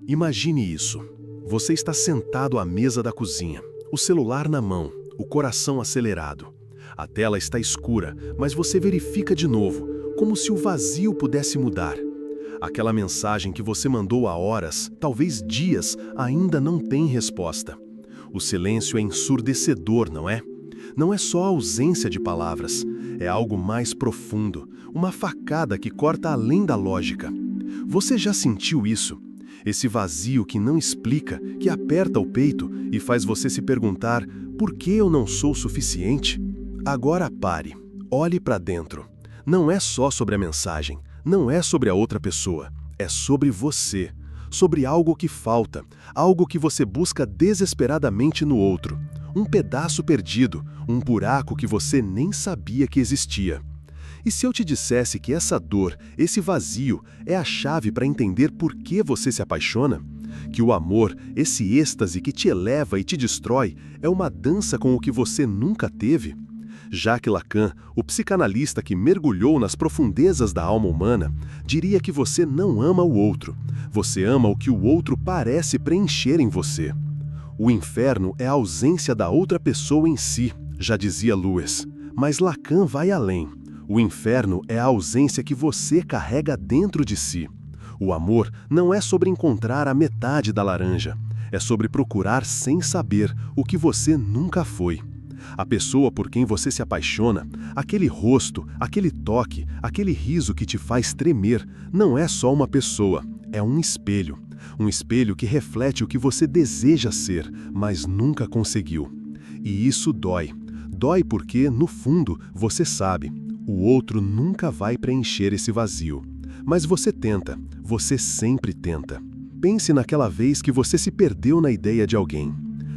Imagine isso. Você está sentado à mesa da cozinha, o celular na mão, o coração acelerado. A tela está escura, mas você verifica de novo, como se o vazio pudesse mudar. Aquela mensagem que você mandou há horas, talvez dias, ainda não tem resposta. O silêncio é ensurdecedor, não é? Não é só a ausência de palavras, é algo mais profundo, uma facada que corta além da lógica. Você já sentiu isso? Esse vazio que não explica, que aperta o peito e faz você se perguntar: por que eu não sou suficiente? Agora pare, olhe para dentro. Não é só sobre a mensagem, não é sobre a outra pessoa, é sobre você, sobre algo que falta, algo que você busca desesperadamente no outro, um pedaço perdido, um buraco que você nem sabia que existia. E se eu te dissesse que essa dor, esse vazio, é a chave para entender por que você se apaixona? Que o amor, esse êxtase que te eleva e te destrói, é uma dança com o que você nunca teve? Jacques Lacan, o psicanalista que mergulhou nas profundezas da alma humana, diria que você não ama o outro. Você ama o que o outro parece preencher em você. O inferno é a ausência da outra pessoa em si, já dizia Lewis. Mas Lacan vai além. O inferno é a ausência que você carrega dentro de si. O amor não é sobre encontrar a metade da laranja. É sobre procurar sem saber o que você nunca foi. A pessoa por quem você se apaixona, aquele rosto, aquele toque, aquele riso que te faz tremer, não é só uma pessoa, é um espelho. Um espelho que reflete o que você deseja ser, mas nunca conseguiu. E isso dói. Dói porque, no fundo, você sabe, o outro nunca vai preencher esse vazio. Mas você tenta, você sempre tenta. Pense naquela vez que você se perdeu na ideia de alguém.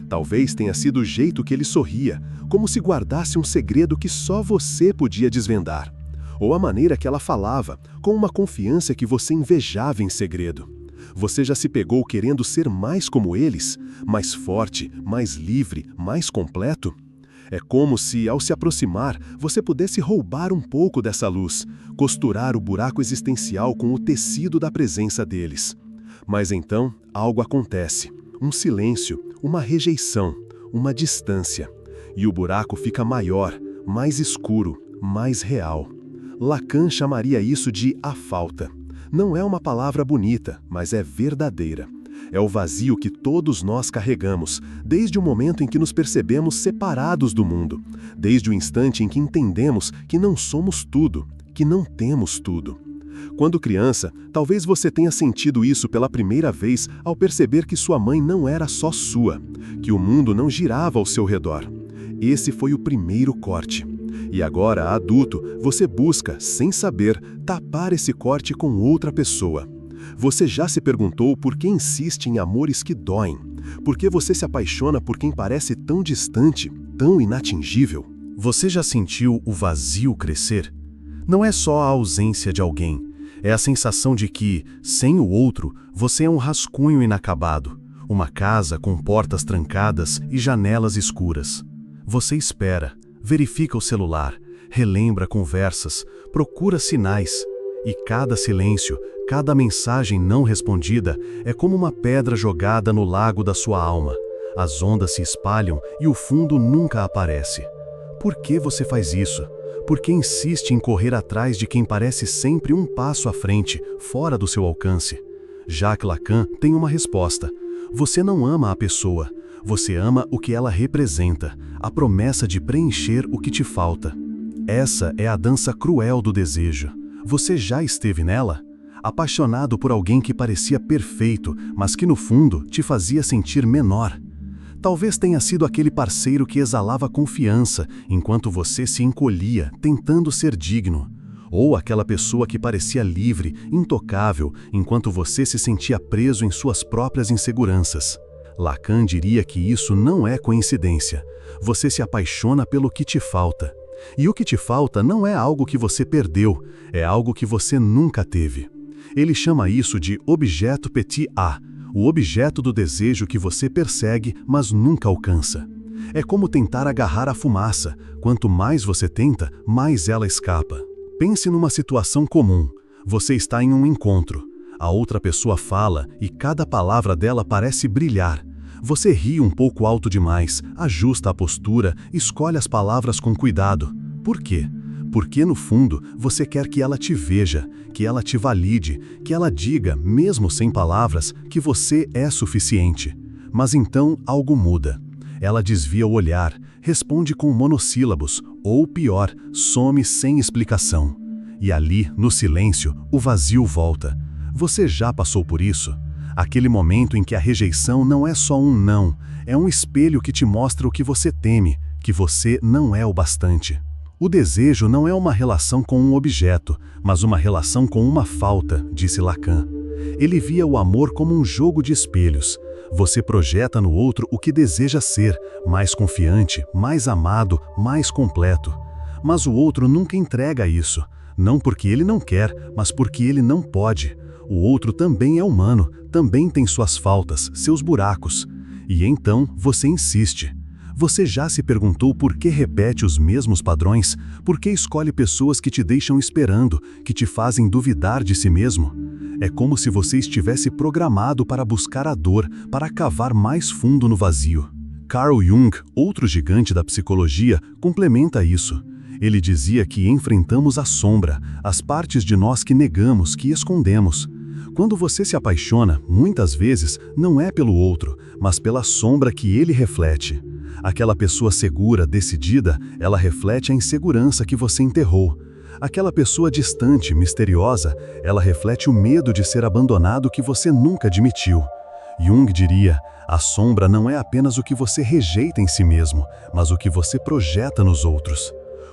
Talvez tenha sido o jeito que ele sorria, como se guardasse um segredo que só você podia desvendar. Ou a maneira que ela falava, com uma confiança que você invejava em segredo. Você já se pegou querendo ser mais como eles? Mais forte, mais livre, mais completo? É como se, ao se aproximar, você pudesse roubar um pouco dessa luz, costurar o buraco existencial com o tecido da presença deles. Mas então, algo acontece. Um silêncio, uma rejeição, uma distância. E o buraco fica maior, mais escuro, mais real. Lacan chamaria isso de a falta. Não é uma palavra bonita, mas é verdadeira. É o vazio que todos nós carregamos, desde o momento em que nos percebemos separados do mundo, desde o instante em que entendemos que não somos tudo, que não temos tudo. Quando criança, talvez você tenha sentido isso pela primeira vez ao perceber que sua mãe não era só sua, que o mundo não girava ao seu redor. Esse foi o primeiro corte. E agora, adulto, você busca, sem saber, tapar esse corte com outra pessoa. Você já se perguntou por que insiste em amores que doem? Por que você se apaixona por quem parece tão distante, tão inatingível? Você já sentiu o vazio crescer? Não é só a ausência de alguém. É a sensação de que, sem o outro, você é um rascunho inacabado. Uma casa com portas trancadas e janelas escuras. Você espera, verifica o celular, relembra conversas, procura sinais. E cada silêncio, cada mensagem não respondida é como uma pedra jogada no lago da sua alma. As ondas se espalham e o fundo nunca aparece. Por que você faz isso? Por que insiste em correr atrás de quem parece sempre um passo à frente, fora do seu alcance? Jacques Lacan tem uma resposta. Você não ama a pessoa. Você ama o que ela representa, a promessa de preencher o que te falta. Essa é a dança cruel do desejo. Você já esteve nela? Apaixonado por alguém que parecia perfeito, mas que no fundo te fazia sentir menor. Talvez tenha sido aquele parceiro que exalava confiança, enquanto você se encolhia, tentando ser digno. Ou aquela pessoa que parecia livre, intocável, enquanto você se sentia preso em suas próprias inseguranças. Lacan diria que isso não é coincidência. Você se apaixona pelo que te falta. E o que te falta não é algo que você perdeu, é algo que você nunca teve. Ele chama isso de objeto petit a, o objeto do desejo que você persegue, mas nunca alcança. É como tentar agarrar a fumaça. Quanto mais você tenta, mais ela escapa. Pense numa situação comum. Você está em um encontro. A outra pessoa fala e cada palavra dela parece brilhar. Você ri um pouco alto demais, ajusta a postura, escolhe as palavras com cuidado. Por quê? Porque, no fundo, você quer que ela te veja, que ela te valide, que ela diga, mesmo sem palavras, que você é suficiente. Mas então algo muda. Ela desvia o olhar, responde com monossílabos, ou pior, some sem explicação. E ali, no silêncio, o vazio volta. Você já passou por isso? Aquele momento em que a rejeição não é só um não, é um espelho que te mostra o que você teme, que você não é o bastante. O desejo não é uma relação com um objeto, mas uma relação com uma falta, disse Lacan. Ele via o amor como um jogo de espelhos. Você projeta no outro o que deseja ser, mais confiante, mais amado, mais completo. Mas o outro nunca entrega isso, não porque ele não quer, mas porque ele não pode. O outro também é humano, também tem suas faltas, seus buracos. E então você insiste. Você já se perguntou por que repete os mesmos padrões? Por que escolhe pessoas que te deixam esperando, que te fazem duvidar de si mesmo? É como se você estivesse programado para buscar a dor, para cavar mais fundo no vazio. Carl Jung, outro gigante da psicologia, complementa isso. Ele dizia que enfrentamos a sombra, as partes de nós que negamos, que escondemos. Quando você se apaixona, muitas vezes, não é pelo outro, mas pela sombra que ele reflete. Aquela pessoa segura, decidida, ela reflete a insegurança que você enterrou. Aquela pessoa distante, misteriosa, ela reflete o medo de ser abandonado que você nunca admitiu. Jung diria, a sombra não é apenas o que você rejeita em si mesmo, mas o que você projeta nos outros.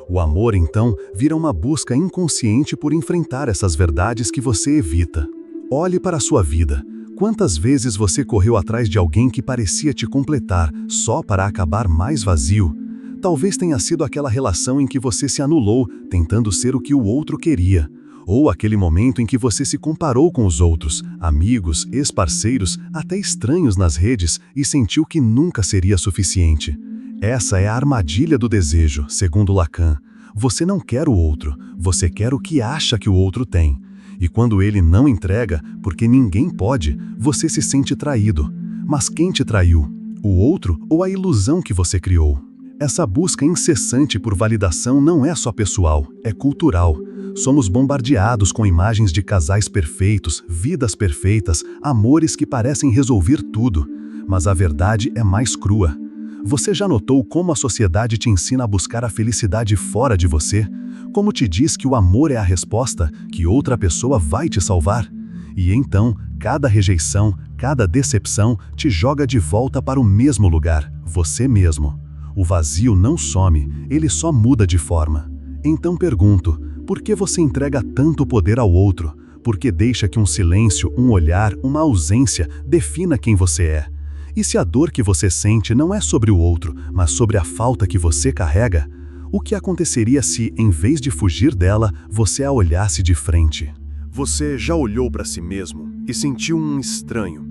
O amor, então, vira uma busca inconsciente por enfrentar essas verdades que você evita. Olhe para a sua vida. Quantas vezes você correu atrás de alguém que parecia te completar, só para acabar mais vazio? Talvez tenha sido aquela relação em que você se anulou, tentando ser o que o outro queria. Ou aquele momento em que você se comparou com os outros, amigos, ex-parceiros, até estranhos nas redes, e sentiu que nunca seria suficiente. Essa é a armadilha do desejo, segundo Lacan. Você não quer o outro, você quer o que acha que o outro tem. E quando ele não entrega, porque ninguém pode, você se sente traído. Mas quem te traiu? O outro ou a ilusão que você criou? Essa busca incessante por validação não é só pessoal, é cultural. Somos bombardeados com imagens de casais perfeitos, vidas perfeitas, amores que parecem resolver tudo. Mas a verdade é mais crua. Você já notou como a sociedade te ensina a buscar a felicidade fora de você? Como te diz que o amor é a resposta, que outra pessoa vai te salvar? E então, cada rejeição, cada decepção te joga de volta para o mesmo lugar, você mesmo. O vazio não some, ele só muda de forma. Então pergunto, por que você entrega tanto poder ao outro? Por que deixa que um silêncio, um olhar, uma ausência defina quem você é? E se a dor que você sente não é sobre o outro, mas sobre a falta que você carrega? O que aconteceria se, em vez de fugir dela, você a olhasse de frente? Você já olhou para si mesmo e sentiu um estranho,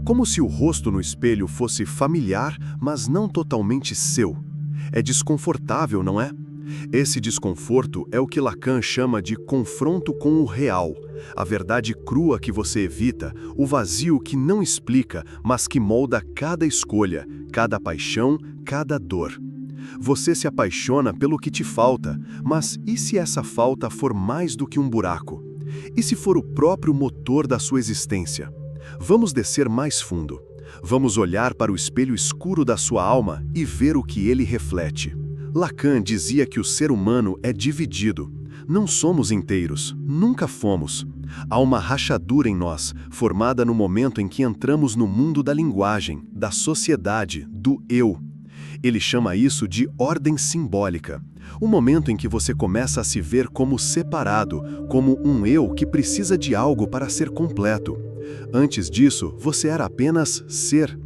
como se o rosto no espelho fosse familiar, mas não totalmente seu. É desconfortável, não é? Esse desconforto é o que Lacan chama de confronto com o real, a verdade crua que você evita, o vazio que não explica, mas que molda cada escolha, cada paixão, cada dor. Você se apaixona pelo que te falta, mas e se essa falta for mais do que um buraco? E se for o próprio motor da sua existência? Vamos descer mais fundo. Vamos olhar para o espelho escuro da sua alma e ver o que ele reflete. Lacan dizia que o ser humano é dividido. Não somos inteiros, nunca fomos. Há uma rachadura em nós, formada no momento em que entramos no mundo da linguagem, da sociedade, do eu. Ele chama isso de ordem simbólica. O momento em que você começa a se ver como separado, como um eu que precisa de algo para ser completo. Antes disso, você era apenas ser.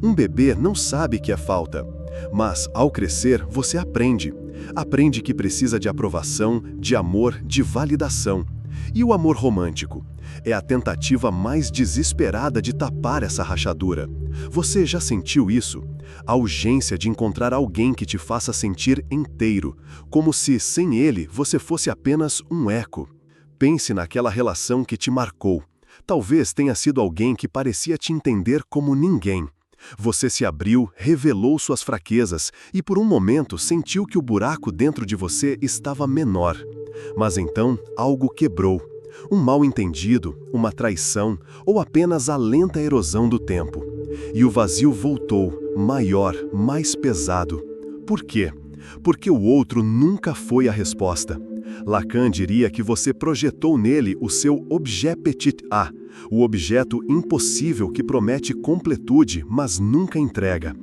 Um bebê não sabe que é falta. Mas, ao crescer, você aprende. Aprende que precisa de aprovação, de amor, de validação. E o amor romântico? É a tentativa mais desesperada de tapar essa rachadura. Você já sentiu isso? A urgência de encontrar alguém que te faça sentir inteiro, como se, sem ele, você fosse apenas um eco. Pense naquela relação que te marcou. Talvez tenha sido alguém que parecia te entender como ninguém. Você se abriu, revelou suas fraquezas e por um momento sentiu que o buraco dentro de você estava menor. Mas então algo quebrou. Um mal-entendido, uma traição ou apenas a lenta erosão do tempo. E o vazio voltou, maior, mais pesado. Por quê? Porque o outro nunca foi a resposta. Lacan diria que você projetou nele o seu objet petit a, o objeto impossível que promete completude, mas nunca entrega.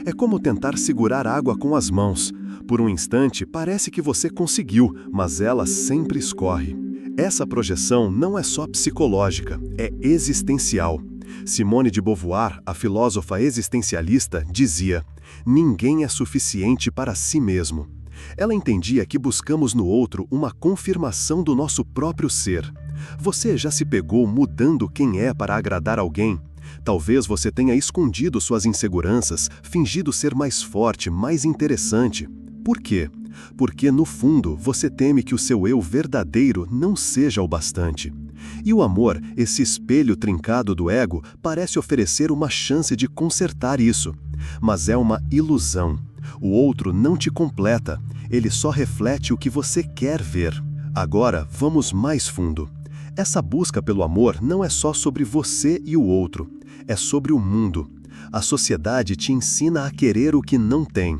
É como tentar segurar água com as mãos. Por um instante, parece que você conseguiu, mas ela sempre escorre. Essa projeção não é só psicológica, é existencial. Simone de Beauvoir, a filósofa existencialista, dizia: ninguém é suficiente para si mesmo. Ela entendia que buscamos no outro uma confirmação do nosso próprio ser. Você já se pegou mudando quem é para agradar alguém? Talvez você tenha escondido suas inseguranças, fingido ser mais forte, mais interessante. Por quê? Porque, no fundo, você teme que o seu eu verdadeiro não seja o bastante. E o amor, esse espelho trincado do ego, parece oferecer uma chance de consertar isso. Mas é uma ilusão. O outro não te completa, ele só reflete o que você quer ver. Agora, vamos mais fundo. Essa busca pelo amor não é só sobre você e o outro, é sobre o mundo. A sociedade te ensina a querer o que não tem.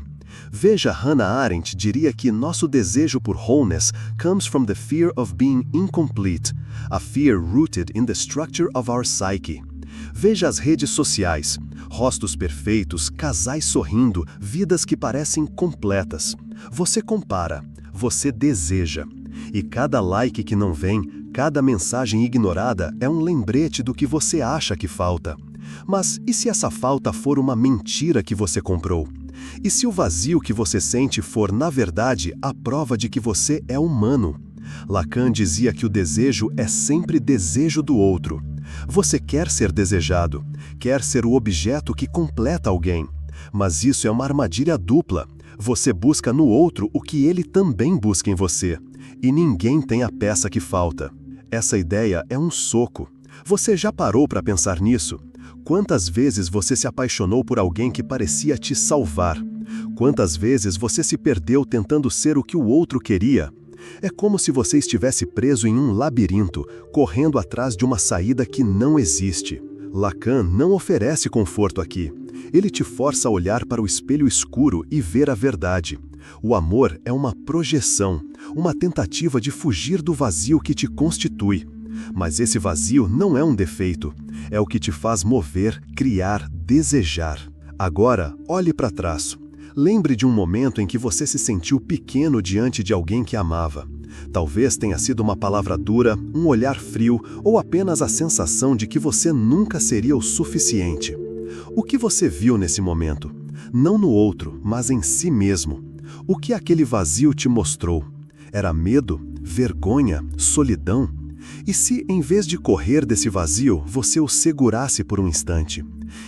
Veja, Hannah Arendt diria que nosso desejo por wholeness comes from the fear of being incomplete, a fear rooted in the structure of our psyche. Veja as redes sociais, rostos perfeitos, casais sorrindo, vidas que parecem completas. Você compara, você deseja. E cada like que não vem, cada mensagem ignorada é um lembrete do que você acha que falta. Mas e se essa falta for uma mentira que você comprou? E se o vazio que você sente for, na verdade, a prova de que você é humano? Lacan dizia que o desejo é sempre desejo do outro. Você quer ser desejado, quer ser o objeto que completa alguém. Mas isso é uma armadilha dupla. Você busca no outro o que ele também busca em você. E ninguém tem a peça que falta. Essa ideia é um soco. Você já parou para pensar nisso? Quantas vezes você se apaixonou por alguém que parecia te salvar? Quantas vezes você se perdeu tentando ser o que o outro queria? É como se você estivesse preso em um labirinto, correndo atrás de uma saída que não existe. Lacan não oferece conforto aqui. Ele te força a olhar para o espelho escuro e ver a verdade. O amor é uma projeção, uma tentativa de fugir do vazio que te constitui. Mas esse vazio não é um defeito. É o que te faz mover, criar, desejar. Agora, olhe para trás. Lembre de um momento em que você se sentiu pequeno diante de alguém que amava. Talvez tenha sido uma palavra dura, um olhar frio ou apenas a sensação de que você nunca seria o suficiente. O que você viu nesse momento? Não no outro, mas em si mesmo. O que aquele vazio te mostrou? Era medo? Vergonha? Solidão? E se, em vez de correr desse vazio, você o segurasse por um instante?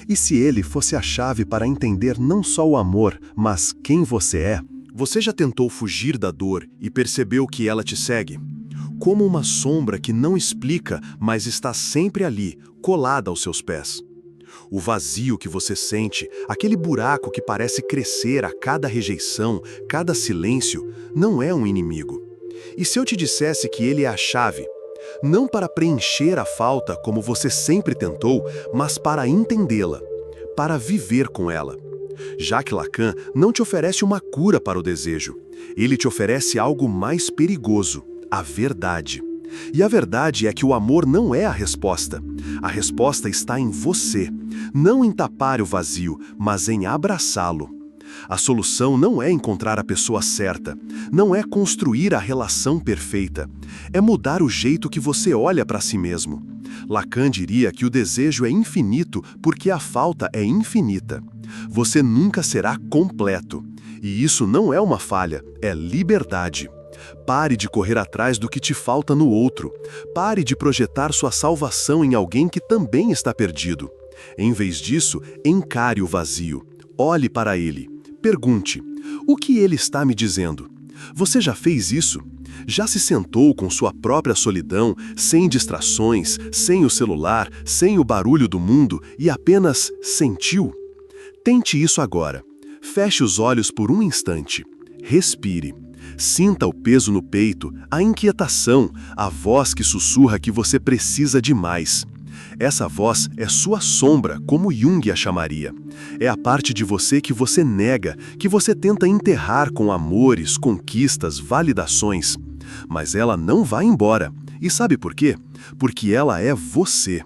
E se ele fosse a chave para entender não só o amor, mas quem você é? Você já tentou fugir da dor e percebeu que ela te segue? Como uma sombra que não explica, mas está sempre ali, colada aos seus pés. O vazio que você sente, aquele buraco que parece crescer a cada rejeição, cada silêncio, não é um inimigo. E se eu te dissesse que ele é a chave? Não para preencher a falta como você sempre tentou, mas para entendê-la, para viver com ela. Jacques Lacan não te oferece uma cura para o desejo. Ele te oferece algo mais perigoso, a verdade. E a verdade é que o amor não é a resposta. A resposta está em você, não em tapar o vazio, mas em abraçá-lo. A solução não é encontrar a pessoa certa, não é construir a relação perfeita, é mudar o jeito que você olha para si mesmo. Lacan diria que o desejo é infinito porque a falta é infinita. Você nunca será completo. E isso não é uma falha, é liberdade. Pare de correr atrás do que te falta no outro. Pare de projetar sua salvação em alguém que também está perdido. Em vez disso, encare o vazio. Olhe para ele. Pergunte: o que ele está me dizendo? Você já fez isso? Já se sentou com sua própria solidão, sem distrações, sem o celular, sem o barulho do mundo e apenas sentiu? Tente isso agora. Feche os olhos por um instante. Respire. Sinta o peso no peito, a inquietação, a voz que sussurra que você precisa de mais. Essa voz é sua sombra, como Jung a chamaria. É a parte de você que você nega, que você tenta enterrar com amores, conquistas, validações. Mas ela não vai embora. E sabe por quê? Porque ela é você.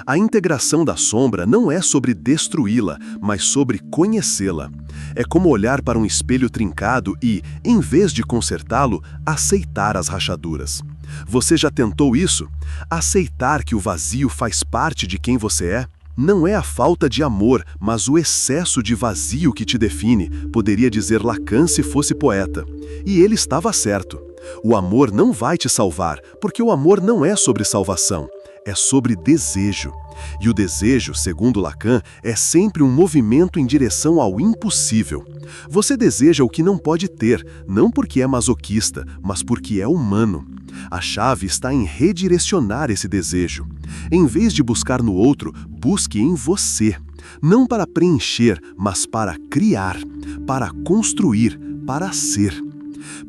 A integração da sombra não é sobre destruí-la, mas sobre conhecê-la. É como olhar para um espelho trincado e, em vez de consertá-lo, aceitar as rachaduras. Você já tentou isso? Aceitar que o vazio faz parte de quem você é? Não é a falta de amor, mas o excesso de vazio que te define, poderia dizer Lacan se fosse poeta. E ele estava certo. O amor não vai te salvar, porque o amor não é sobre salvação. É sobre desejo. E o desejo, segundo Lacan, é sempre um movimento em direção ao impossível. Você deseja o que não pode ter, não porque é masoquista, mas porque é humano. A chave está em redirecionar esse desejo. Em vez de buscar no outro, busque em você. Não para preencher, mas para criar, para construir, para ser.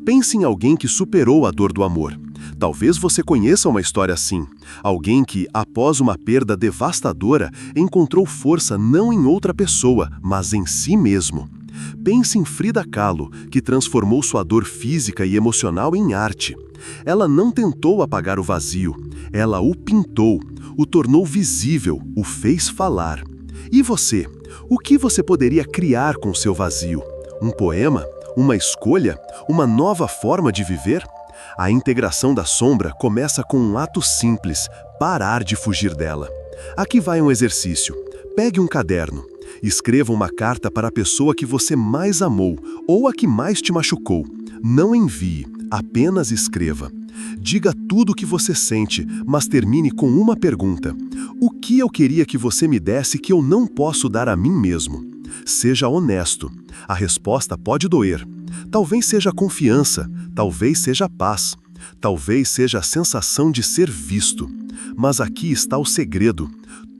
Pense em alguém que superou a dor do amor. Talvez você conheça uma história assim. Alguém que, após uma perda devastadora, encontrou força não em outra pessoa, mas em si mesmo. Pense em Frida Kahlo, que transformou sua dor física e emocional em arte. Ela não tentou apagar o vazio, ela o pintou, o tornou visível, o fez falar. E você? O que você poderia criar com seu vazio? Um poema? Uma escolha? Uma nova forma de viver? A integração da sombra começa com um ato simples, parar de fugir dela. Aqui vai um exercício. Pegue um caderno. Escreva uma carta para a pessoa que você mais amou ou a que mais te machucou. Não envie, apenas escreva. Diga tudo o que você sente, mas termine com uma pergunta. O que eu queria que você me desse que eu não posso dar a mim mesmo? Seja honesto. A resposta pode doer. Talvez seja confiança, talvez seja paz, talvez seja a sensação de ser visto. Mas aqui está o segredo.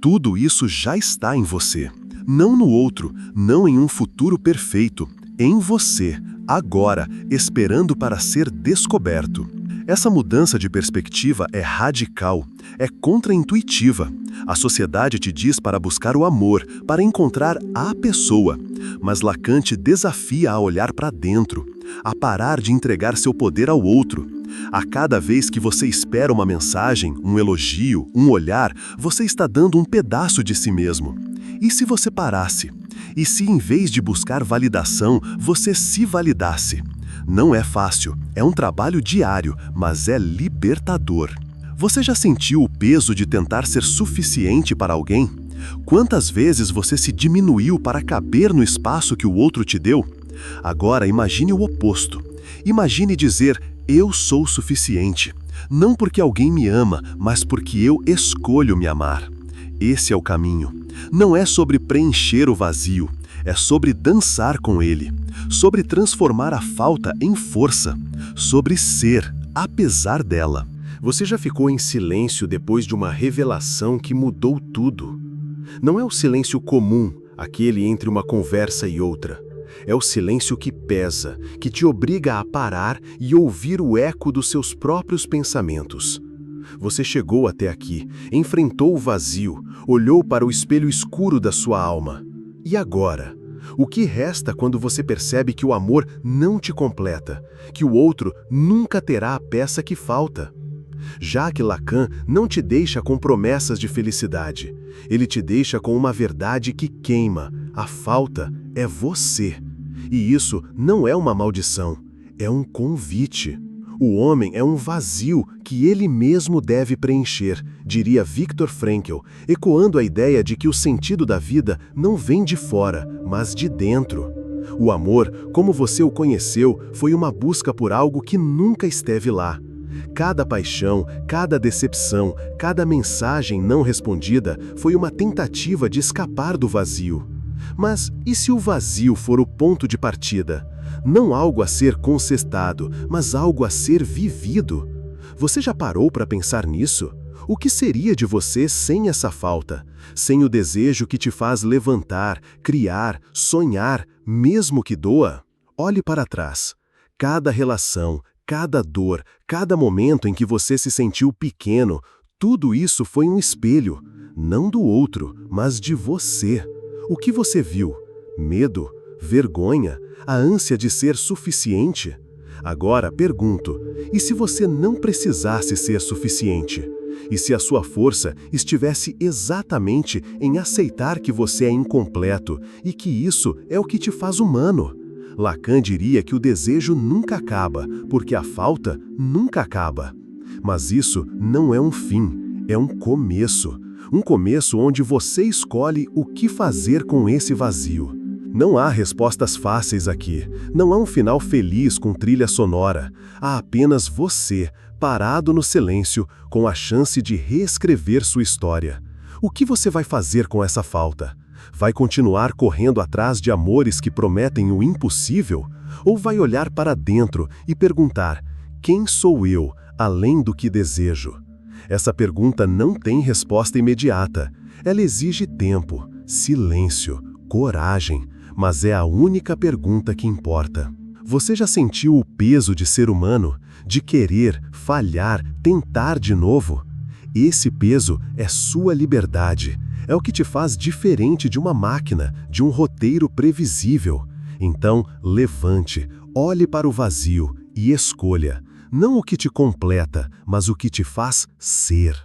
Tudo isso já está em você. Não no outro, não em um futuro perfeito. Em você, agora, esperando para ser descoberto. Essa mudança de perspectiva é radical, é contraintuitiva. A sociedade te diz para buscar o amor, para encontrar a pessoa. Mas Lacan te desafia a olhar para dentro, a parar de entregar seu poder ao outro. A cada vez que você espera uma mensagem, um elogio, um olhar, você está dando um pedaço de si mesmo. E se você parasse? E se em vez de buscar validação, você se validasse? Não é fácil, é um trabalho diário, mas é libertador. Você já sentiu o peso de tentar ser suficiente para alguém? Quantas vezes você se diminuiu para caber no espaço que o outro te deu? Agora imagine o oposto. Imagine dizer, eu sou suficiente. Não porque alguém me ama, mas porque eu escolho me amar. Esse é o caminho. Não é sobre preencher o vazio, é sobre dançar com ele, sobre transformar a falta em força, sobre ser, apesar dela. Você já ficou em silêncio depois de uma revelação que mudou tudo? Não é o silêncio comum, aquele entre uma conversa e outra. É o silêncio que pesa, que te obriga a parar e ouvir o eco dos seus próprios pensamentos. Você chegou até aqui, enfrentou o vazio, olhou para o espelho escuro da sua alma. E agora? O que resta quando você percebe que o amor não te completa, que o outro nunca terá a peça que falta? Já que Lacan não te deixa com promessas de felicidade, ele te deixa com uma verdade que queima. A falta é você. E isso não é uma maldição, é um convite. O homem é um vazio que ele mesmo deve preencher, diria Viktor Frankl, ecoando a ideia de que o sentido da vida não vem de fora, mas de dentro. O amor, como você o conheceu, foi uma busca por algo que nunca esteve lá. Cada paixão, cada decepção, cada mensagem não respondida foi uma tentativa de escapar do vazio. Mas e se o vazio for o ponto de partida? não algo a ser conquistado, mas algo a ser vivido. Você já parou para pensar nisso? O que seria de você sem essa falta? Sem o desejo que te faz levantar, criar, sonhar, mesmo que doa? Olhe para trás. Cada relação, cada dor, cada momento em que você se sentiu pequeno, tudo isso foi um espelho, não do outro, mas de você. O que você viu? Medo? Vergonha? A ânsia de ser suficiente? Agora pergunto, e se você não precisasse ser suficiente? E se a sua força estivesse exatamente em aceitar que você é incompleto e que isso é o que te faz humano? Lacan diria que o desejo nunca acaba, porque a falta nunca acaba. Mas isso não é um fim, é um começo. Um começo onde você escolhe o que fazer com esse vazio. Não há respostas fáceis aqui. Não há um final feliz com trilha sonora. Há apenas você, parado no silêncio, com a chance de reescrever sua história. O que você vai fazer com essa falta? Vai continuar correndo atrás de amores que prometem o impossível? Ou vai olhar para dentro e perguntar: quem sou eu, além do que desejo? Essa pergunta não tem resposta imediata. Ela exige tempo, silêncio, coragem, mas é a única pergunta que importa. Você já sentiu o peso de ser humano? De querer, falhar, tentar de novo? Esse peso é sua liberdade. É o que te faz diferente de uma máquina, de um roteiro previsível. Então, levante, olhe para o vazio e escolha. Não o que te completa, mas o que te faz ser.